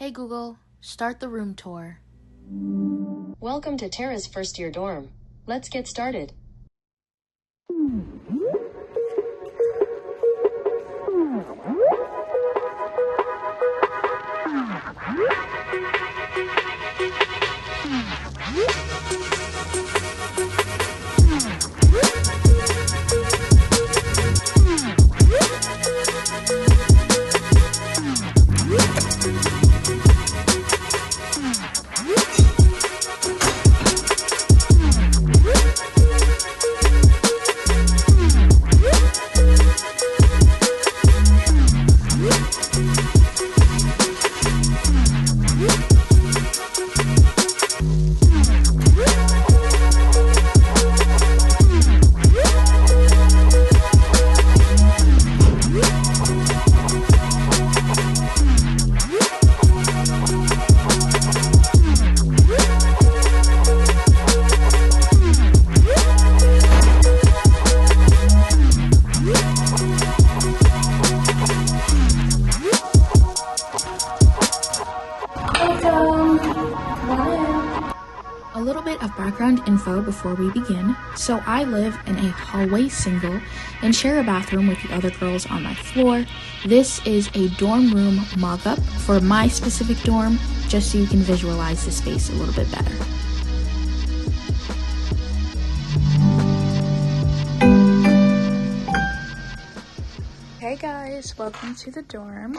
Hey Google, start the room tour. Welcome to Tarah's first year dorm. Let's get started. A little bit of background info before we begin. So I live in a hallway single and share a bathroom with the other girls on my floor. This is a dorm room mock-up for my specific dorm, just so you can visualize the space a little bit better. Hey guys, welcome to the dorm.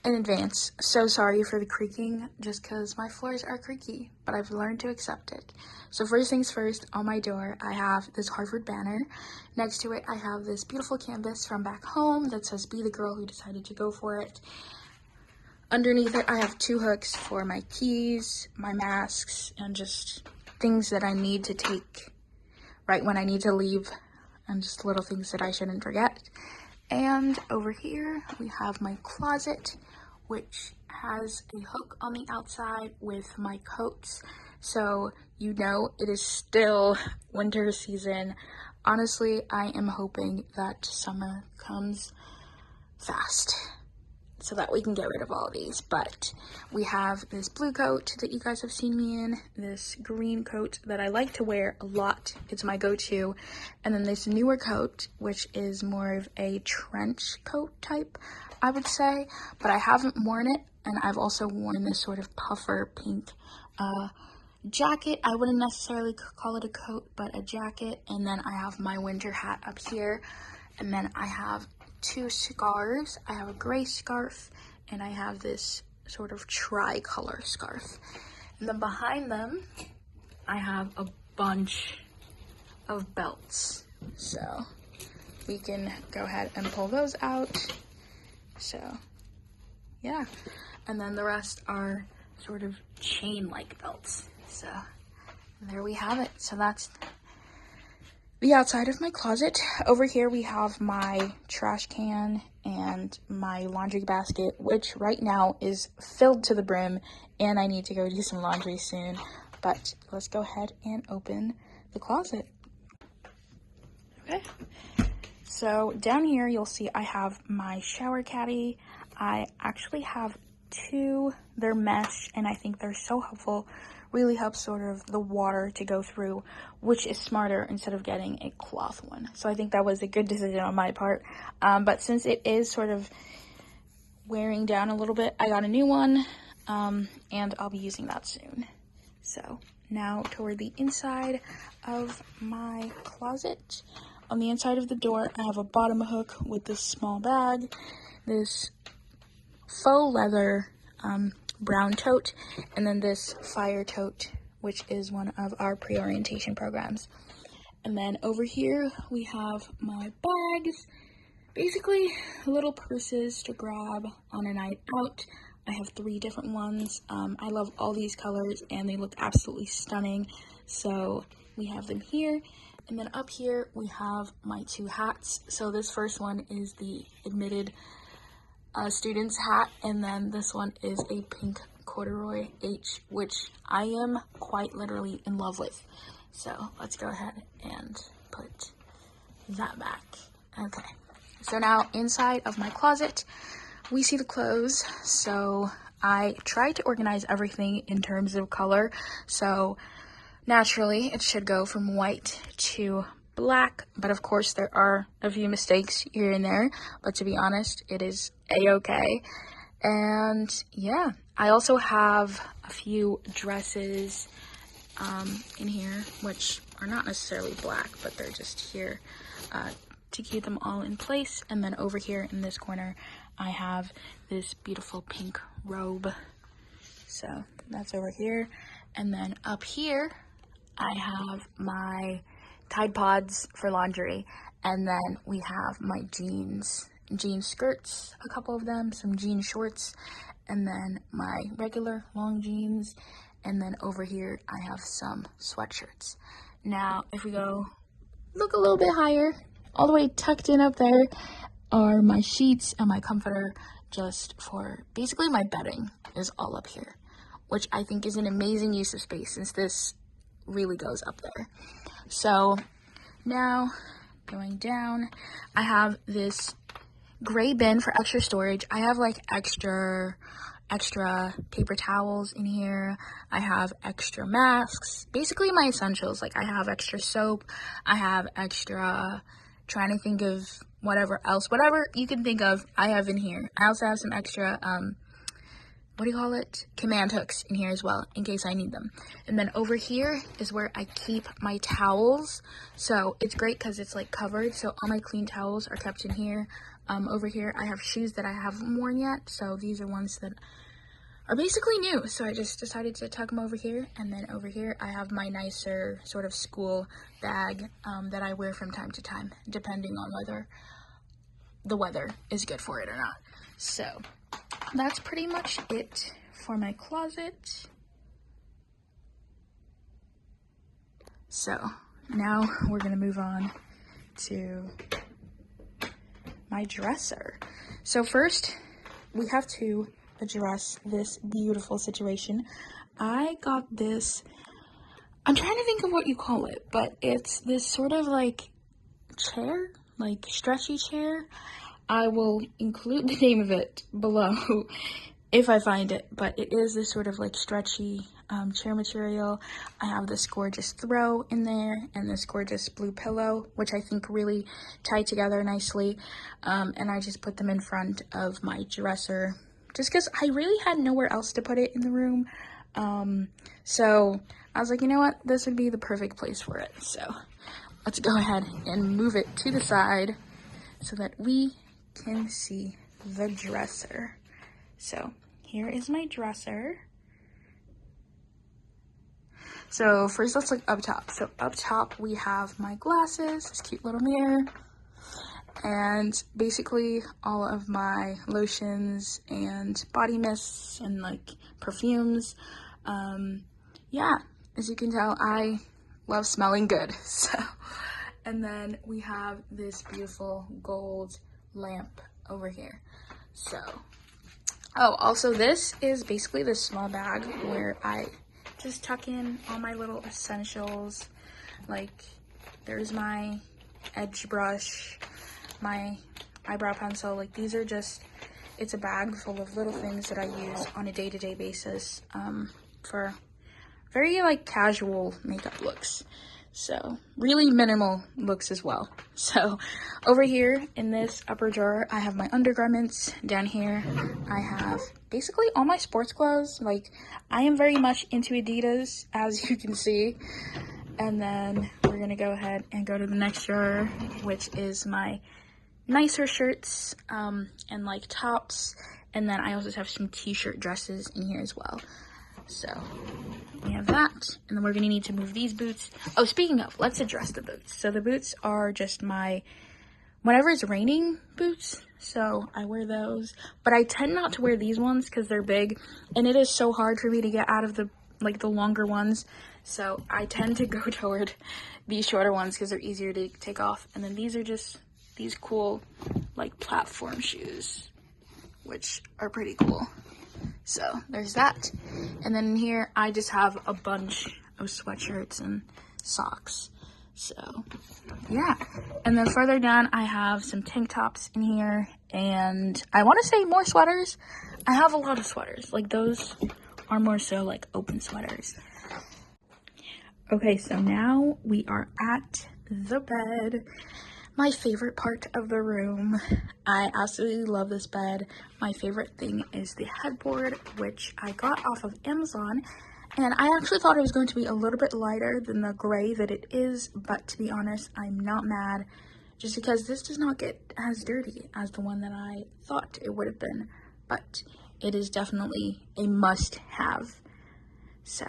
In advance, so sorry for the creaking, just because my floors are creaky, but I've learned to accept it. So first things first, on my door, I have this Harvard banner. Next to it, I have this beautiful canvas from back home that says, "Be the girl who decided to go for it." Underneath it, I have two hooks for my keys, my masks, and just things that I need to take right when I need to leave, and just little things that I shouldn't forget. And over here, we have my closet, which has a hook on the outside with my coats. So you know it is still winter season. Honestly, I am hoping that summer comes fast so that we can get rid of all of these. But we have this blue coat that you guys have seen me in, this green coat that I like to wear a lot. It's my go-to. And then this newer coat, which is more of a trench coat type, I would say, but I haven't worn it. And I've also worn this sort of puffer pink jacket. I wouldn't necessarily call it a coat, but a jacket. And then I have my winter hat up here. And then I have two scarves. I have a gray scarf and I have this sort of tri-color scarf. And then behind them, I have a bunch of belts. So we can go ahead and pull those out. So yeah, and then the rest are sort of chain-like belts. So there we have it. So that's the outside of my closet. Over here we have my trash can and my laundry basket, which right now is filled to the brim, and I need to go do some laundry soon. But let's go ahead and open the closet. Okay. So down here you'll see I have my shower caddy. I actually have two. They're mesh, and I think they're so helpful. Really helps sort of the water to go through, which is smarter instead of getting a cloth one. So I think that was a good decision on my part. But since it is sort of wearing down a little bit, I got a new one, and I'll be using that soon. So now toward the inside of my closet. On the inside of the door, I have a bottom hook with this small bag, this faux leather brown tote, and then this fire tote, which is one of our pre-orientation programs. And then over here we have my bags, basically little purses to grab on a night out. I have 3 different ones. I love all these colors and they look absolutely stunning, so we have them here. And then up here we have my 2 hats. So this first one is the admitted student's hat, and then this one is a pink corduroy H, which I am quite literally in love with. So let's go ahead and put that back. Okay, so now inside of my closet, we see the clothes. So I tried to organize everything in terms of color, so naturally it should go from white to black, but of course there are a few mistakes here and there, but to be honest, it is a-okay. And yeah, I also have a few dresses in here, which are not necessarily black, but they're just here to keep them all in place. And then over here in this corner, I have this beautiful pink robe. So that's over here. And then up here, I have my Tide Pods for laundry. And then we have my jean skirts, a couple of them, some jean shorts, and then my regular long jeans. And then over here, I have some sweatshirts. Now, if we go look a little bit higher, all the way tucked in up there are my sheets and my comforter, just for basically my bedding is all up here, which I think is an amazing use of space since this really goes up there. So now going down, I have this gray bin for extra storage. I have like extra paper towels in here. I have extra masks, basically my essentials. Like I have extra soap, I have extra, trying to think of whatever else, whatever you can think of, I have in here. I also have some extra, command hooks in here as well, in case I need them. And then over here is where I keep my towels. So it's great because it's like covered, so all my clean towels are kept in here. Over here, I have shoes that I haven't worn yet, so these are ones that are basically new, so I just decided to tuck them over here. And then over here, I have my nicer sort of school bag that I wear from time to time, depending on whether the weather is good for it or not. So that's pretty much it for my closet. So now we're gonna move on to my dresser. So first, we have to address this beautiful situation. I got this, I'm trying to think of what you call it, but it's this sort of like chair, like stretchy chair. I will include the name of it below if I find it, but it is this sort of like stretchy chair material. I have this gorgeous throw in there and this gorgeous blue pillow, which I think really tie together nicely. And I just put them in front of my dresser just because I really had nowhere else to put it in the room. So I was like, you know what? This would be the perfect place for it. So let's go ahead and move it to the side so that we can see the dresser. So here is my dresser. So first let's look up top. So up top we have my glasses, this cute little mirror, and basically all of my lotions and body mists and like perfumes. Yeah, as you can tell, I love smelling good. So, and then we have this beautiful gold lamp over here. So, oh, also this is basically this small bag where I just tuck in all my little essentials. Like there's my edge brush, my eyebrow pencil. Like these are just, it's a bag full of little things that I use on a day-to-day basis for very like casual makeup looks. So really minimal looks as well. So over here in this upper drawer, I have my undergarments. Down here, I have basically all my sports clothes. Like I am very much into Adidas, as you can see. And then we're gonna go ahead and go to the next drawer, which is my nicer shirts and like tops. And then I also have some t-shirt dresses in here as well. So we have that, and then we're gonna need to move these boots. Oh, speaking of, let's address the boots. So the boots are just my, whenever it's raining boots, so I wear those. But I tend not to wear these ones because they're big, and it is so hard for me to get out of the, like the longer ones. So I tend to go toward these shorter ones because they're easier to take off. And then these are just these cool, like platform shoes, which are pretty cool. So there's that. And then in here, I just have a bunch of sweatshirts and socks. So yeah. And then further down, I have some tank tops in here. And I want to say more sweaters. I have a lot of sweaters. Like, those are more so like open sweaters. Okay, so now we are at the bed. My favorite part of the room. I absolutely love this bed. My favorite thing is the headboard, which I got off of Amazon. And I actually thought it was going to be a little bit lighter than the gray that it is. But to be honest, I'm not mad. Just because this does not get as dirty as the one that I thought it would have been. But it is definitely a must-have. So,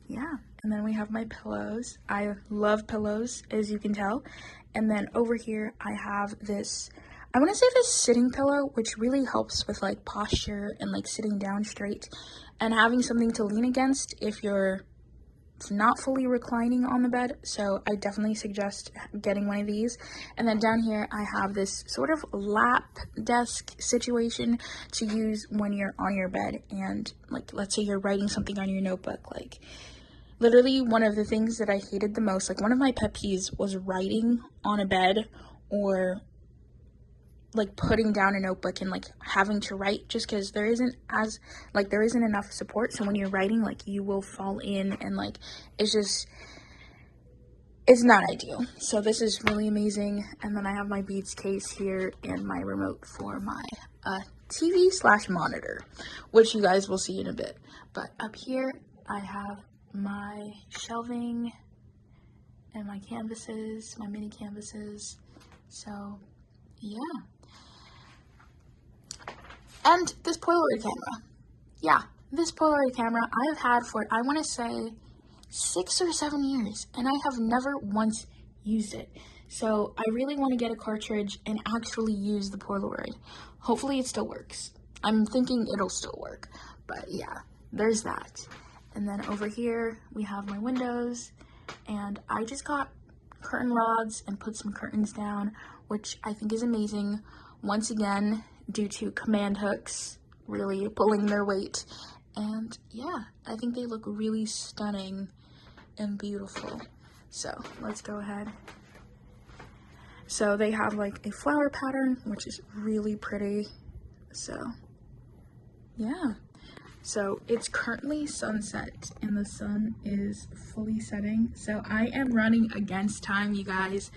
yeah. And then we have my pillows. I love pillows, as you can tell. And then over here, I have this, I want to say this sitting pillow, which really helps with like posture and like sitting down straight and having something to lean against if you're not fully reclining on the bed. So I definitely suggest getting one of these. And then down here, I have this sort of lap desk situation to use when you're on your bed. And like, let's say you're writing something on your notebook, like literally one of the things that I hated the most, like one of my pet peeves was writing on a bed or like putting down a notebook and like having to write, just because there isn't enough support. So when you're writing, like you will fall in and like it's not ideal. So this is really amazing. And then I have my Beats case here and my remote for my TV / monitor, which you guys will see in a bit. But up here I have my shelving and my canvases, my mini canvases. So yeah. And this Polaroid camera. Yeah, this Polaroid camera I have had for, I want to say 6 or 7 years, and I have never once used it. So I really want to get a cartridge and actually use the Polaroid. Hopefully it still works. I'm thinking it'll still work, but yeah, there's that. And then over here, we have my windows, and I just got curtain rods and put some curtains down, which I think is amazing. Once again, due to command hooks really pulling their weight. And yeah, I think they look really stunning and beautiful. So let's go ahead. So they have like a flower pattern, which is really pretty. So yeah. So it's currently sunset and the sun is fully setting. So I am running against time, you guys,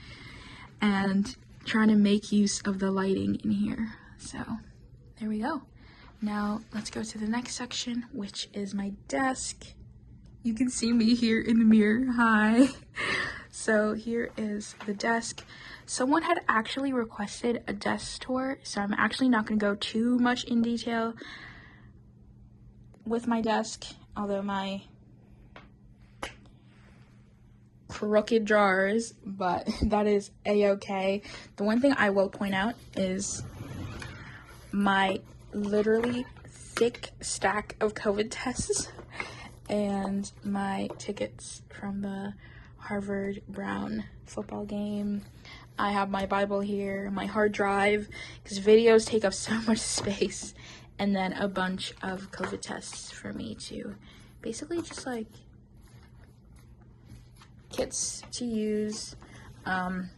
and trying to make use of the lighting in here. So there we go. Now let's go to the next section, which is my desk. You can see me here in the mirror. Hi. So here is the desk. Someone had actually requested a desk tour, so I'm actually not going to go too much in detail with my desk, although my crooked drawers, but that is a-okay. The one thing I will point out is my literally thick stack of COVID tests and my tickets from the Harvard Brown football game. I have my Bible here, my hard drive, because videos take up so much space, and then a bunch of COVID tests for me to basically just like kits to use on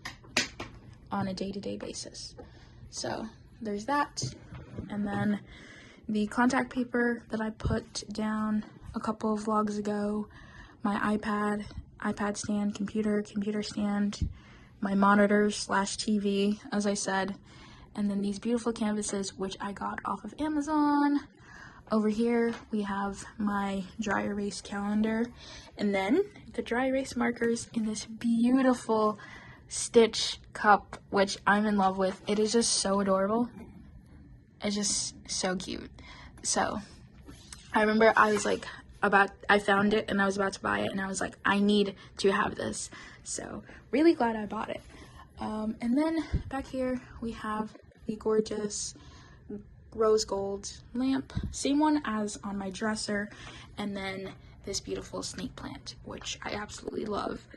a day-to-day basis. So there's that. And then the contact paper that I put down a couple of vlogs ago, my iPad stand, computer stand, my monitor / TV, as I said, and then these beautiful canvases, which I got off of Amazon. Over here, we have my dry erase calendar, and then the dry erase markers in this beautiful Stitch cup, which I'm in love with. It is just so adorable. It's just so cute. So I remember I was like I found it and I was about to buy it, and I was like, I need to have this. So really glad I bought it. And then back here we have the gorgeous rose gold lamp, same one as on my dresser, and then this beautiful snake plant, which I absolutely love.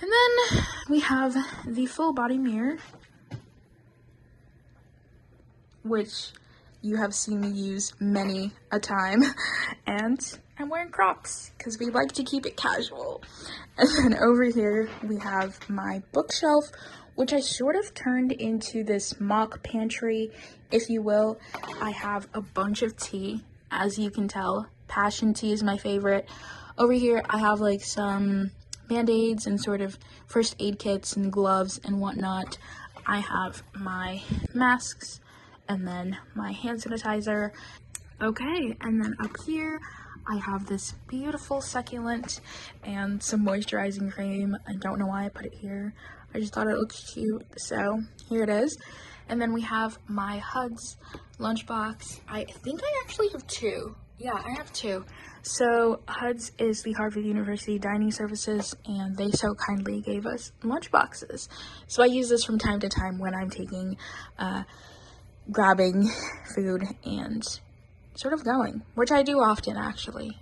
And then we have the full body mirror, which you have seen me use many a time, and I'm wearing Crocs because we like to keep it casual. And then over here we have my bookshelf, which I sort of turned into this mock pantry, if you will. I have a bunch of tea, as you can tell. Passion tea is my favorite. Over here, I have like some band-aids and sort of first aid kits and gloves and whatnot. I have my masks and then my hand sanitizer. Okay, and then up here, I have this beautiful succulent and some moisturizing cream. I don't know why I put it here. I just thought it looked cute, so here it is. And then we have my HUD's lunchbox. I think I actually have two. Yeah, I have two. So HUD's is the Harvard University Dining Services, and they so kindly gave us lunchboxes. So I use this from time to time when I'm grabbing food and sort of going, which I do often actually.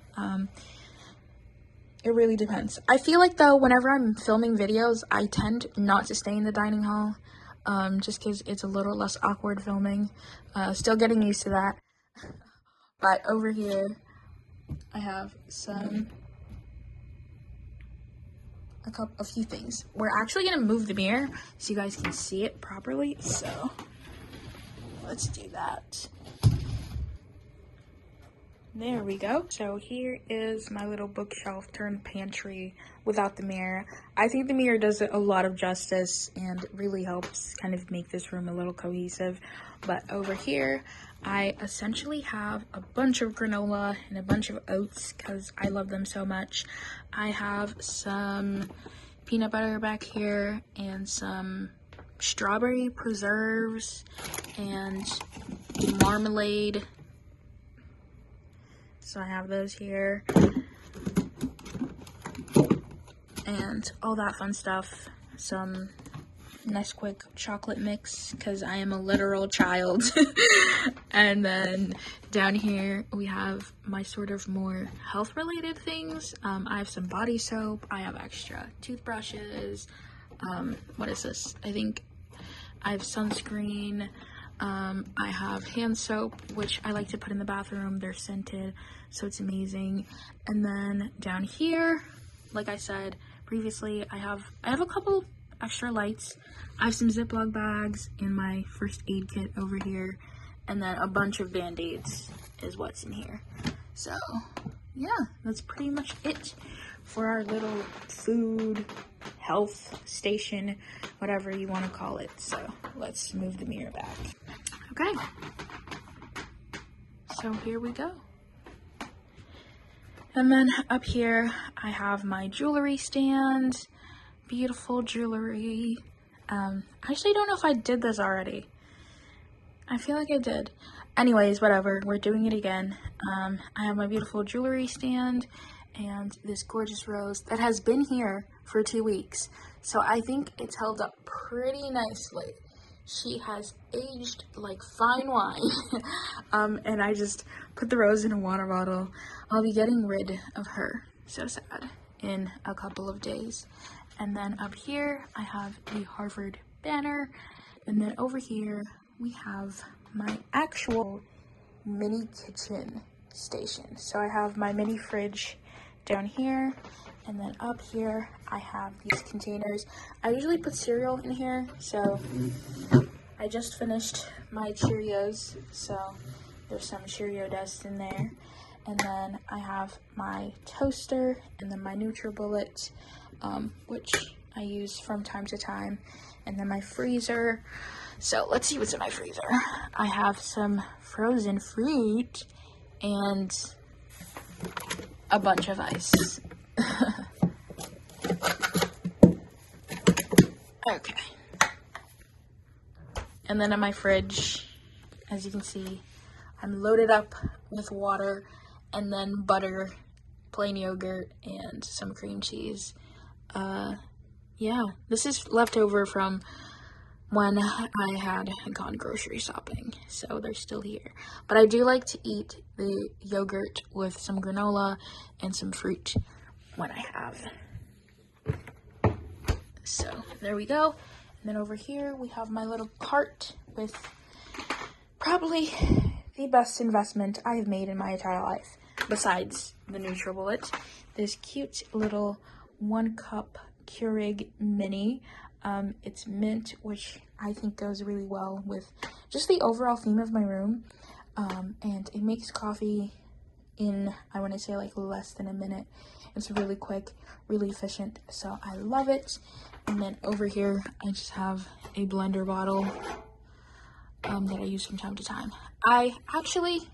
It really depends. I feel like though, whenever I'm filming videos, I tend not to stay in the dining hall, just because it's a little less awkward filming. Still getting used to that. But over here, I have a few things. We're actually gonna move the mirror so you guys can see it properly. So let's do that. There we go. So here is my little bookshelf turned pantry without the mirror. I think the mirror does it a lot of justice and really helps kind of make this room a little cohesive. But over here, I essentially have a bunch of granola and a bunch of oats because I love them so much. I have some peanut butter back here and some strawberry preserves and marmalade. So I have those here and all that fun stuff. Some Nesquik chocolate mix because I am a literal child. And then down here we have my sort of more health related things. I have some body soap. I have extra toothbrushes. What is this? I think I have sunscreen. I have hand soap, which I like to put in the bathroom. They're scented, so it's amazing. And then down here, like I said previously, I have a couple extra lights. I have some Ziploc bags and my first aid kit over here, and then a bunch of band-aids is what's in here. So yeah, that's pretty much it for our little food health station, whatever you want to call it. So let's move the mirror back. Okay, so here we go. And then up here I have my jewelry stand. Beautiful jewelry. I actually don't know if I did this already. I feel like I did. Anyways, whatever, we're doing it again. I have my beautiful jewelry stand and this gorgeous rose that has been here for 2 weeks. So I think it's held up pretty nicely. She has aged like fine wine. And I just put the rose in a water bottle. I'll be getting rid of her, so sad, in a couple of days. And then up here, I have the Harvard banner. And then over here, we have my actual mini kitchen station. So I have my mini fridge down here. And then up here, I have these containers. I usually put cereal in here. So I just finished my Cheerios. So there's some Cheerio dust in there. And then I have my toaster and then my NutriBullet, which I use from time to time. And then my freezer. So let's see what's in my freezer. I have some frozen fruit and a bunch of ice. Okay. And then in my fridge, as you can see, I'm loaded up with water and then butter, plain yogurt, and some cream cheese. Yeah, this is leftover from when I had gone grocery shopping, so they're still here. But I do like to eat the yogurt with some granola and some fruit when I have. So there we go. And then over here we have my little cart with probably the best investment I have made in my entire life, besides the NutriBullet. This cute little 1 cup Keurig mini. It's mint, which I think goes really well with just the overall theme of my room. And it makes coffee in, I want to say, like less than a minute. It's really quick, really efficient, so I love it. And then over here, I just have a blender bottle that I use from time to time. I actually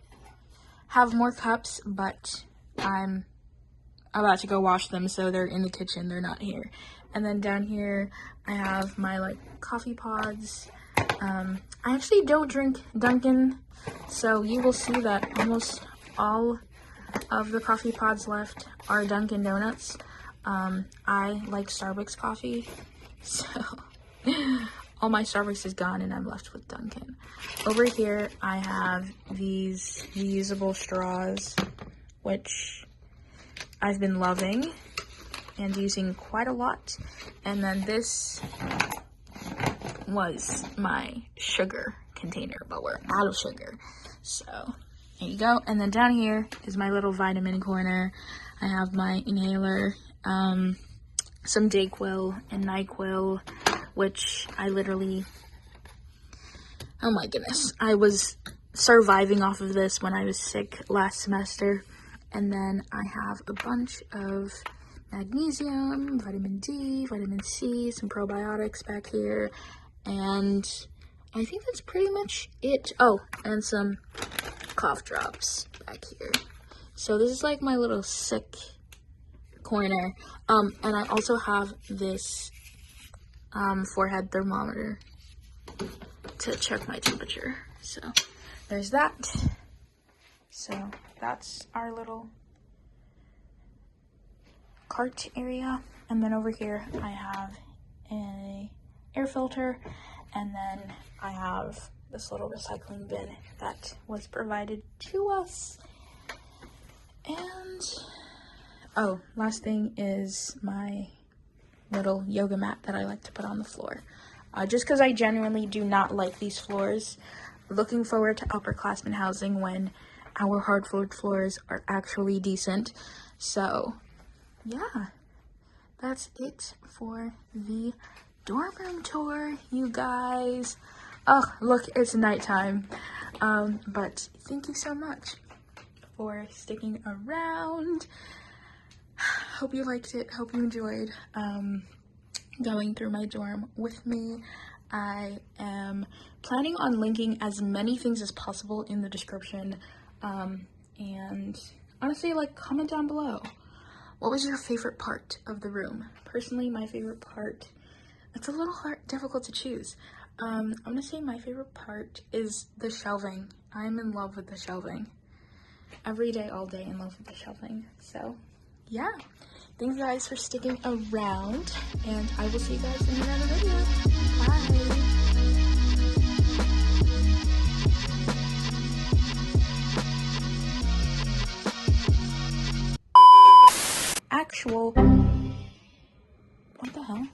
have more cups, but I'm about to go wash them, so they're in the kitchen, they're not here. And then down here, I have my like coffee pods. I actually don't drink Dunkin', so you will see that almost all of the coffee pods left are Dunkin' Donuts. I like Starbucks coffee, so all my Starbucks is gone and I'm left with Dunkin'. Over here, I have these reusable straws, which I've been loving and using quite a lot. And then this was my sugar container, but we're out of sugar. So there you go. And then down here is my little vitamin corner. I have my inhaler, some Dayquil and NyQuil, which I literally, oh my goodness, I was surviving off of this when I was sick last semester. And then I have a bunch of magnesium, vitamin D, vitamin C, some probiotics back here, and I think that's pretty much it. Oh, and some cough drops back here. So this is like my little sick corner. And I also have this forehead thermometer to check my temperature. So there's that. So that's our little cart area. And then over here I have a air filter, and then I have this little recycling bin that was provided to us. And oh, last thing is my little yoga mat that I like to put on the floor, just because I genuinely do not like these floors. Looking forward to upperclassmen housing when our hardwood floors are actually decent. So yeah, that's it for the dorm room tour, you guys. Oh, look, it's nighttime. But thank you so much for sticking around. Hope you liked it. Hope you enjoyed going through my dorm with me. I am planning on linking as many things as possible in the description. And honestly, like, comment down below. What was your favorite part of the room? Personally, my favorite part, it's a little difficult to choose. I'm gonna say my favorite part is the shelving. I'm in love with the shelving. Every day, all day, in love with the shelving. So, yeah. Thanks, guys, for sticking around, and I will see you guys in another video. Bye! What the hell?